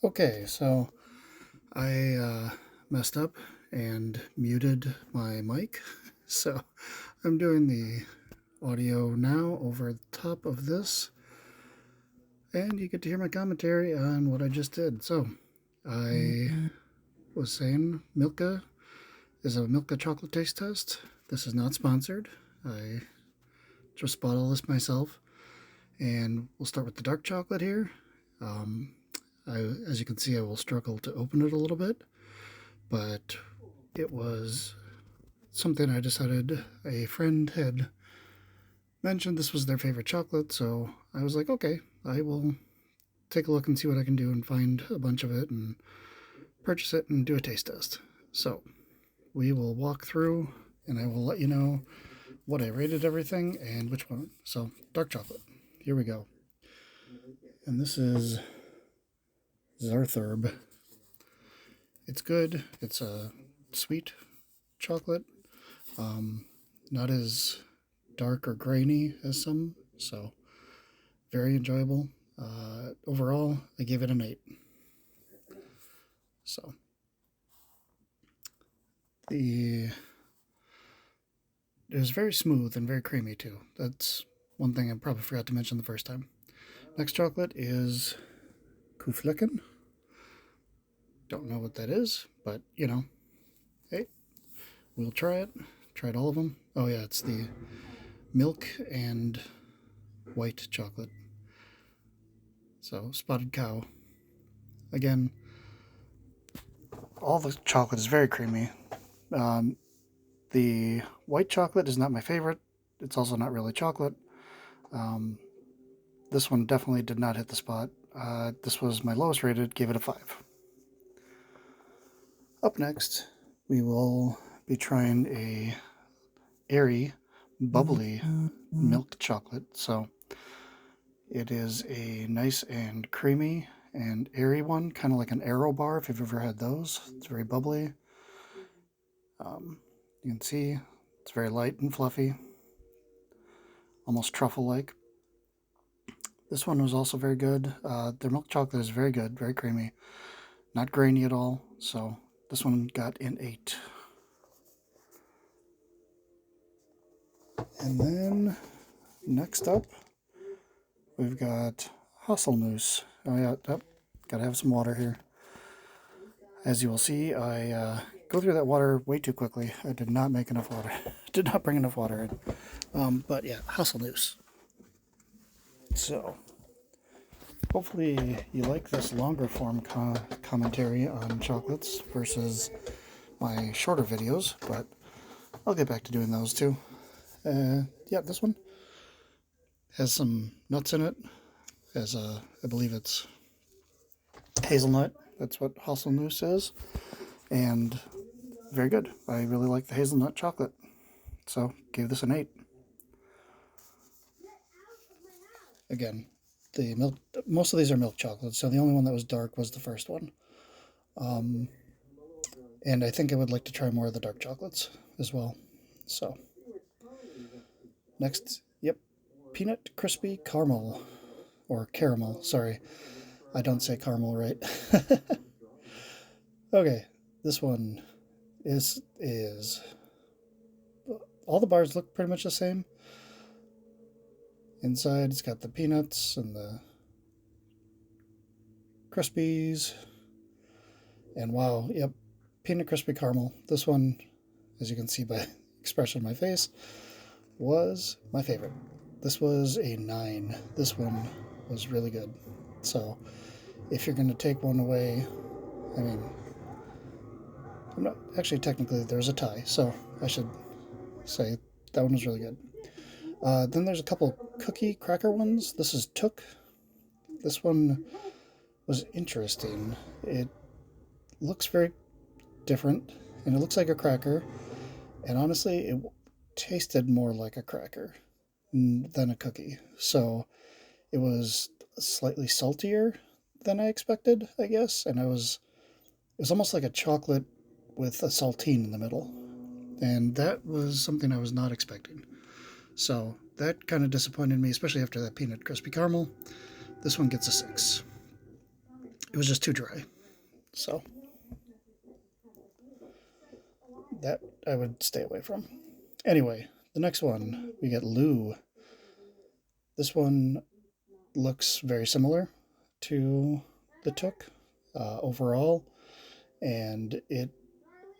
Okay, so I messed up and muted my mic, so I'm doing the audio now over the top of this, and you get to hear my commentary on what I just did. So, I was saying Milka is a Milka chocolate taste test. This is not sponsored. I just bought all this myself, and we'll start with the dark chocolate here. Um, as you can see, I will struggle to open it a little bit, but it was something I decided a friend had mentioned this was their favorite chocolate, so I was like, okay, I will take a look and see what I can do and find a bunch of it and purchase it and do a taste test. So we will walk through and I will let you know what I rated everything and which one. So, dark chocolate. Here we go. And this is Zartherb. It's good. It's a sweet chocolate. Not as dark or grainy as some, so very enjoyable. Overall, I gave it an 8. So it was very smooth and very creamy too. That's one thing I probably forgot to mention the first time. Next chocolate is Kuflecken. Don't know what that is, but you know, hey, we'll try it. Tried all of them. Oh yeah, it's the milk and white chocolate. So, spotted cow. Again, all the chocolate is very creamy. The white chocolate is not my favorite. It's also not really chocolate. This one definitely did not hit the spot. This was my lowest rated, gave it a 5. Up next, we will be trying a airy, bubbly milk chocolate. So it is a nice and creamy and airy one, kind of like an Aero bar if you've ever had those. It's very bubbly. You can see it's very light and fluffy, almost truffle-like. This one was also very good. Their milk chocolate is very good, very creamy, not grainy at all. So this one got an 8. And then next up, we've got Hasselnuss. Oh yeah, gotta have some water here. As you will see, I go through that water way too quickly. I did not make enough water. Did not bring enough water in. But yeah, Hasselnuss. So, hopefully you like this longer form commentary on chocolates versus my shorter videos, but I'll get back to doing those too. Yeah, this one has some nuts in it. As I believe it's hazelnut. That's what Hasselnuss is. And very good. I really like the hazelnut chocolate. So, gave this an 8. Again, the milk. Most of these are milk chocolates, so the only one that was dark was the first one. And I think I would like to try more of the dark chocolates as well. So, next, yep, peanut crispy caramel. Or caramel, sorry. I don't say caramel right. Okay, this one is all the bars look pretty much the same. Inside, it's got the peanuts and the Crispies. And wow, yep, peanut crispy caramel. This one, as you can see by the expression on my face, was my favorite. This was a 9. This one was really good. So, if you're going to take one away, I mean, I'm not actually technically there's a tie, so I should say that one was really good. Then there's a couple cookie cracker ones. This is Took. This one was interesting. It looks very different, and it looks like a cracker. And honestly, it tasted more like a cracker than a cookie. So it was slightly saltier than I expected, I guess. And it was almost like a chocolate with a saltine in the middle. And that was something I was not expecting. So that kind of disappointed me, especially after that peanut crispy caramel. This one gets a 6. it was just too dry. So that I would stay away from. Anyway, the next one, we get Lou. This one looks very similar to the Took overall, and it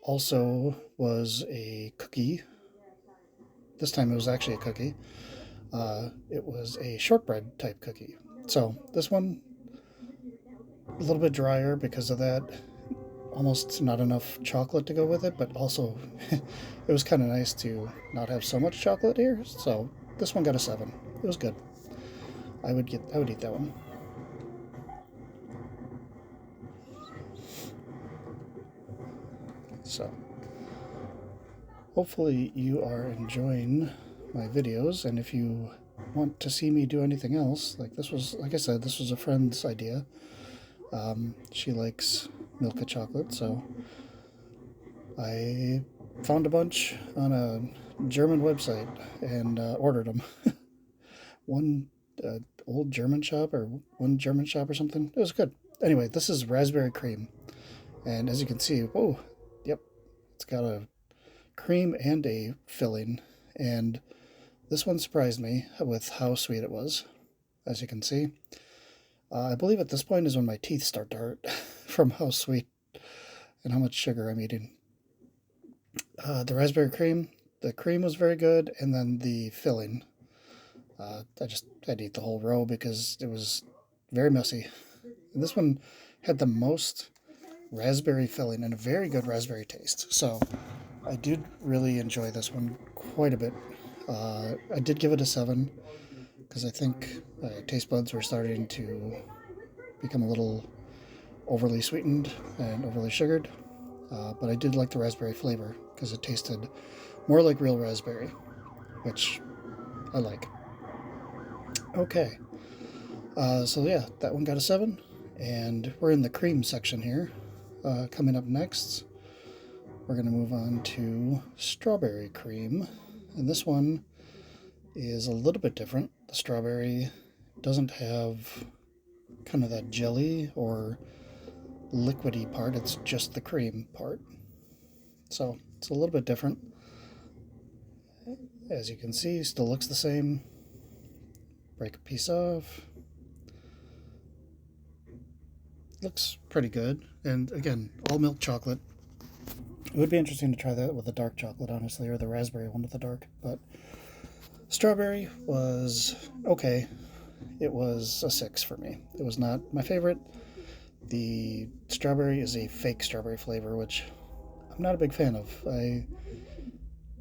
also was a cookie. This time it was actually a cookie. It was a shortbread type cookie. So this one, a little bit drier because of that. Almost not enough chocolate to go with it, but also it was kind of nice to not have so much chocolate here. So this one got a 7. It was good. I would eat that one. So hopefully you are enjoying my videos, and if you want to see me do anything else, like this was, like I said, this was a friend's idea. She likes Milka Chocolate, so I found a bunch on a German website and ordered them. One old German shop, or one German shop or something. It was good. Anyway, this is raspberry cream, and as you can see, whoa, yep, it's got a cream and a filling, and this one surprised me with how sweet it was, as you can see. I believe at this point is when my teeth start to hurt from how sweet and how much sugar I'm eating. The raspberry cream, the cream was very good, and then the filling. I had to eat the whole row because it was very messy. And this one had the most raspberry filling and a very good raspberry taste. So I did really enjoy this one quite a bit. I did give it a 7 because I think my taste buds were starting to become a little overly sweetened and overly sugared. But I did like the raspberry flavor because it tasted more like real raspberry, which I like. Okay, so yeah, that one got a 7, and we're in the cream section here. Coming up next, we're going to move on to strawberry cream, and this one is a little bit different. The strawberry doesn't have kind of that jelly or liquidy part, it's just the cream part. So it's a little bit different. As you can see, still looks the same. Break a piece off. Looks pretty good. And again, all milk chocolate. It would be interesting to try that with the dark chocolate, honestly, or the raspberry one with the dark. But strawberry was okay. It was a 6 for me. It was not my favorite. The strawberry is a fake strawberry flavor, which I'm not a big fan of. I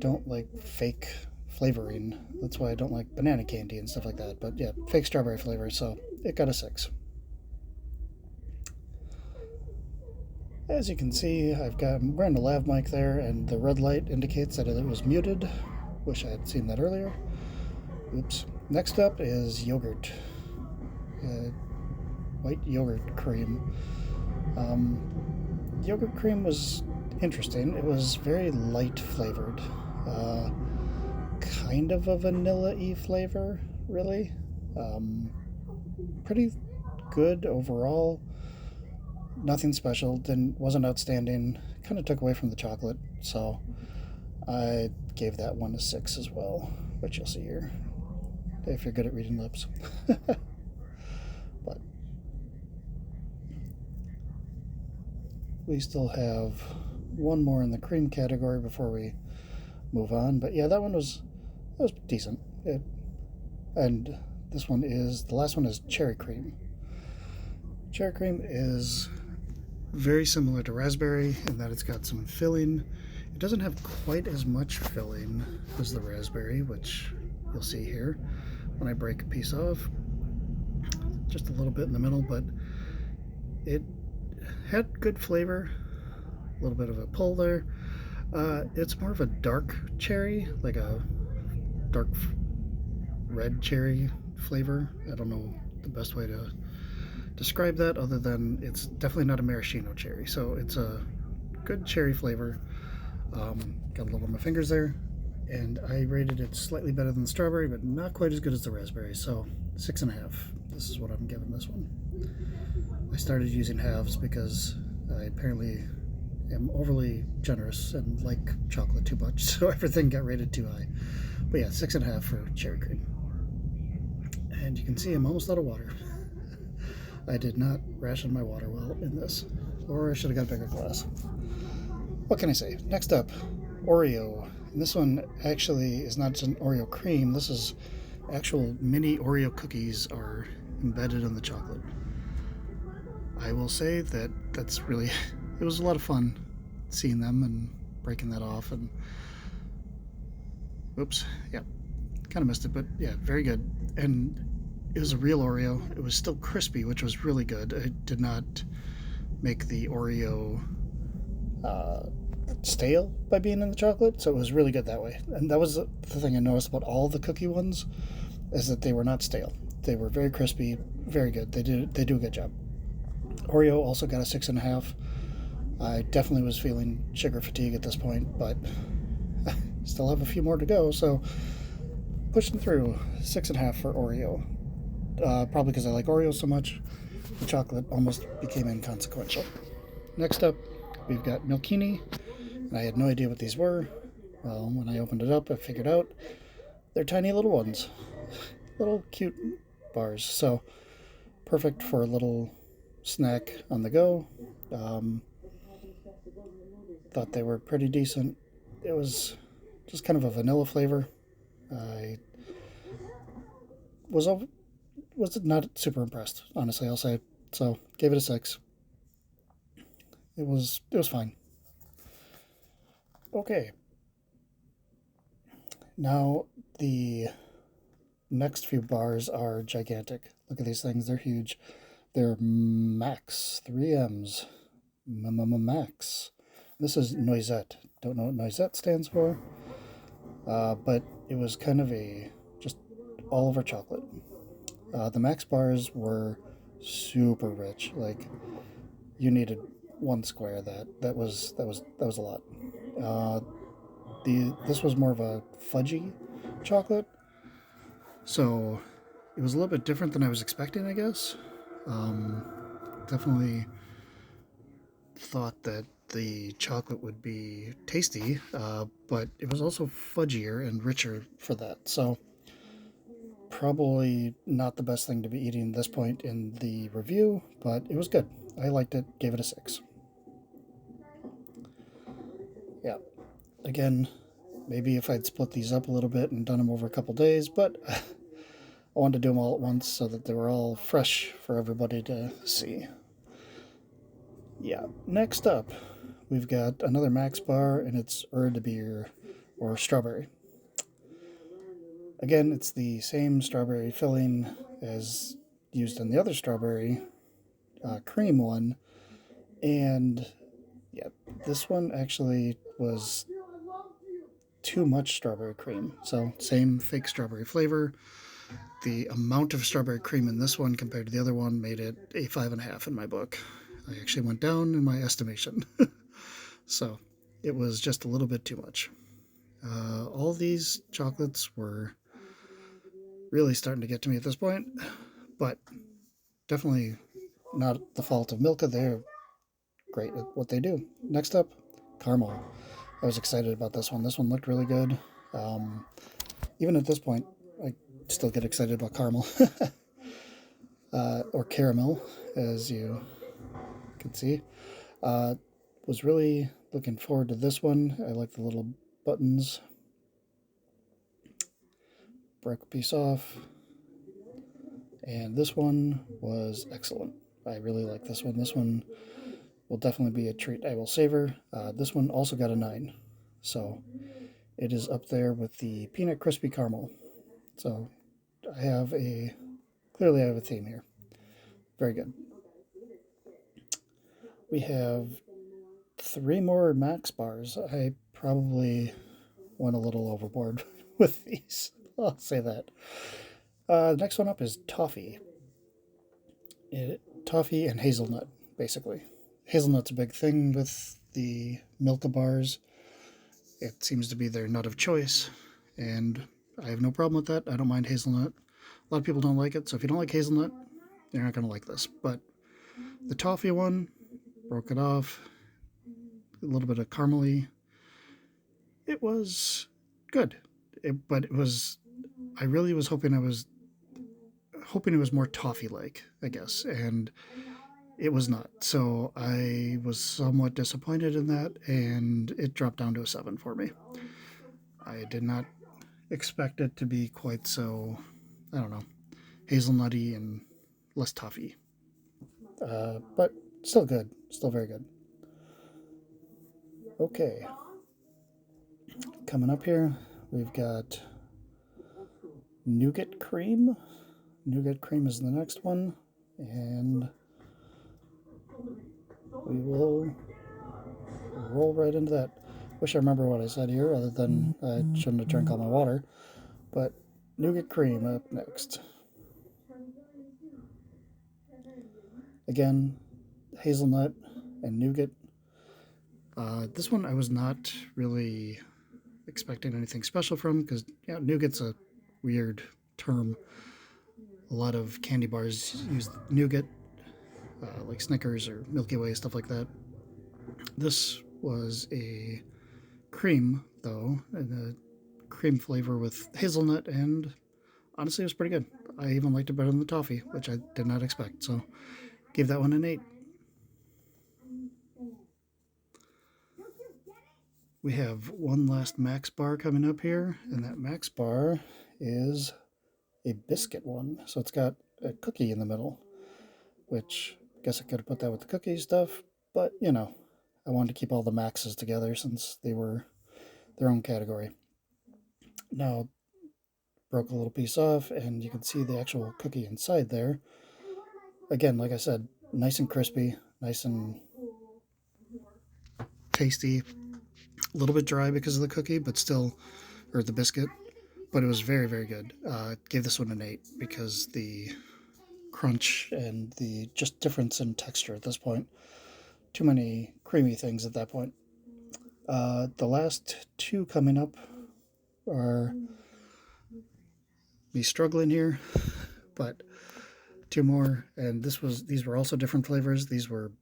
don't like fake flavoring. That's why I don't like banana candy and stuff like that. But yeah, fake strawberry flavor, so it got a 6. As you can see, I'm wearing a lav mic there, and the red light indicates that it was muted. Wish I had seen that earlier. Oops. Next up is yogurt. White yogurt cream. Yogurt cream was interesting. It was very light flavored. Kind of a vanilla-y flavor, really. Pretty good overall. Nothing special. Wasn't outstanding. Kind of took away from the chocolate, so I gave that one a 6 as well, which you'll see here if you're good at reading lips. But we still have one more in the cream category before we move on. But yeah, that was decent. And this one is, the last one is cherry cream. Cherry cream is very similar to raspberry in that it's got some filling. It doesn't have quite as much filling as the raspberry, which you'll see here when I break a piece off. Just a little bit in the middle, but it had good flavor. A little bit of a pull there. It's more of a dark cherry, like a dark red cherry flavor. I don't know the best way to describe that other than it's definitely not a maraschino cherry. So it's a good cherry flavor. Got a little on my fingers there, and I rated it slightly better than the strawberry, but not quite as good as the raspberry. So 6.5. This is what I'm giving this one. I started using halves because I apparently am overly generous and like chocolate too much, so everything got rated too high. But yeah, 6.5 for cherry cream. And you can see I'm almost out of water. I did not ration my water well in this, or I should have got a bigger glass. What can I say? Next up, Oreo. And this one actually is not just an Oreo cream. This is actual mini Oreo cookies are embedded in the chocolate. I will say that that's really, it was a lot of fun seeing them and breaking that off. And oops, yeah, kind of missed it, but yeah, very good. And it was a real Oreo. It was still crispy, which was really good. It did not make the Oreo stale by being in the chocolate, so it was really good that way. And that was the thing I noticed about all the cookie ones, is that they were not stale. They were very crispy, very good. They do a good job. Oreo also got a 6.5. I definitely was feeling sugar fatigue at this point, but still have a few more to go, so pushing through. 6.5 for Oreo. Probably because I like Oreo so much, the chocolate almost became inconsequential. Next up, we've got Milkini, and I had no idea what these were. Well, when I opened it up, I figured out they're tiny little ones, little cute bars. So perfect for a little snack on the go. Thought they were pretty decent. It was just kind of a vanilla flavor. I was not super impressed, honestly, I'll say. So gave it a 6. It was fine. Okay. Now the next few bars are gigantic. Look at these things, they're huge. They're Max, 3Ms. Max. This is Noisette. Don't know what Noisette stands for, but it was kind of just all over chocolate. The Max bars were super rich. Like, you needed one square of that. That was a lot. This was more of a fudgy chocolate, so it was a little bit different than I was expecting, I guess. Definitely thought that the chocolate would be tasty, but it was also fudgier and richer for that. So probably not the best thing to be eating at this point in the review, but it was good. I liked it, gave it a 6. Yeah, again, maybe if I'd split these up a little bit and done them over a couple days, but I wanted to do them all at once so that they were all fresh for everybody to see. Yeah, next up, we've got another Max bar, and it's Erdbeer, or strawberry. Again, it's the same strawberry filling as used in the other strawberry cream one, and yeah, this one actually was too much strawberry cream. So same fake strawberry flavor. The amount of strawberry cream in this one compared to the other one made it a 5.5 in my book. I actually went down in my estimation. So it was just a little bit too much. All these chocolates were really starting to get to me at this point, but definitely not the fault of Milka. They're great at what they do. Next up, caramel. I was excited about this one. This one looked really good. Even at this point, I still get excited about caramel. Or caramel, as you can see. Was really looking forward to this one. I like the little buttons. Broke a piece off. And this one was excellent. I really like this one. This one will definitely be a treat I will savor. This one also got a 9. So it is up there with the peanut crispy caramel. So clearly I have a theme here. Very good. We have 3 more Max bars. I probably went a little overboard with these. I'll say that. The next one up is toffee. Toffee and hazelnut, basically. Hazelnut's a big thing with the Milka bars. It seems to be their nut of choice, and I have no problem with that. I don't mind hazelnut. A lot of people don't like it, so if you don't like hazelnut, you're not going to like this. But The toffee one, broke it off, a little bit of caramely. It was good, but it was. I really was hoping it was more toffee-like, I guess, and it was not. So I was somewhat disappointed in that, and it dropped down to a 7 for me. I did not expect it to be quite so, I don't know, hazelnutty and less toffee. But still good, still very good. Okay, coming up here, we've got nougat cream. Nougat cream is the next one, and we will roll right into that. Wish I remember what I said here, other than I shouldn't have drank all my water. But nougat cream up next. Again, hazelnut and nougat. This one I was not really expecting anything special from, because nougat's a weird term. A lot of candy bars use nougat, like Snickers or Milky Way, stuff like that. This was a cream, though, and a cream flavor with hazelnut, and honestly, it was pretty good. I even liked it better than the toffee, which I did not expect, so gave that one an 8. We have one last Max bar coming up here, and that Max bar is a biscuit one. So it's got a cookie in the middle, which I guess I could have put that with the cookie stuff, but I wanted to keep all the Maxes together since they were their own category. Now, broke a little piece off, and you can see the actual cookie inside there. Again, like I said, nice and crispy, nice and tasty. A little bit dry because of the cookie, but still, or the biscuit, but it was very, very good. Gave this one an 8 because the crunch and the just difference in texture at this point. Too many creamy things at that point. The last two coming up are me struggling here, but two more, and these were also different flavors. These were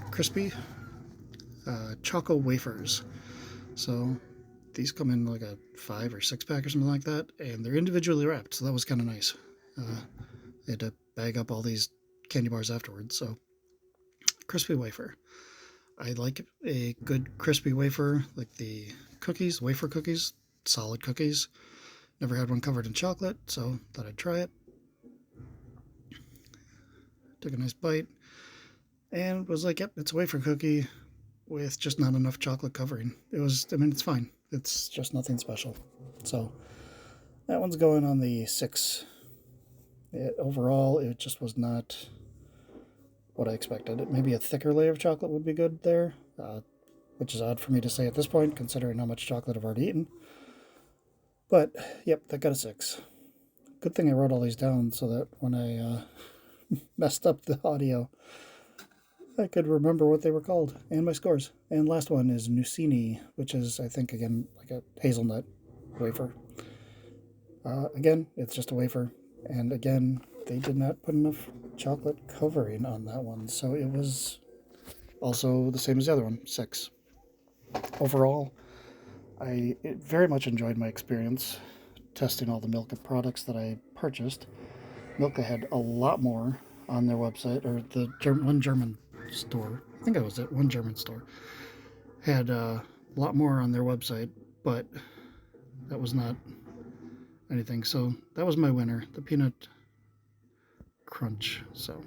crispy choco wafers. So these come in like a 5 or 6 pack or something like that, and they're individually wrapped, so that was kind of nice. I had to bag up all these candy bars afterwards. So crispy wafer. I like a good crispy wafer, like the cookies, wafer cookies, solid cookies. Never had one covered in chocolate, so thought I'd try it. Took a nice bite, and was like, yep, it's a wafer cookie with just not enough chocolate covering. It's fine. It's just nothing special. So that one's going on the 6. Overall, it just was not what I expected. Maybe a thicker layer of chocolate would be good there, which is odd for me to say at this point, considering how much chocolate I've already eaten. But, yep, that got a 6. Good thing I wrote all these down so that when I messed up the audio, I could remember what they were called and my scores. And last one is Nucini, which is, I think, again, like a hazelnut wafer. Again, it's just a wafer. And again, they did not put enough chocolate covering on that one. So it was also the same as the other one, 6. Overall, I very much enjoyed my experience testing all the Milka products that I purchased. Milka had a lot more on their website, or the one German store. I think that was it. One German store had a lot more on their website, but that was not anything. So that was my winner, the peanut crunch. So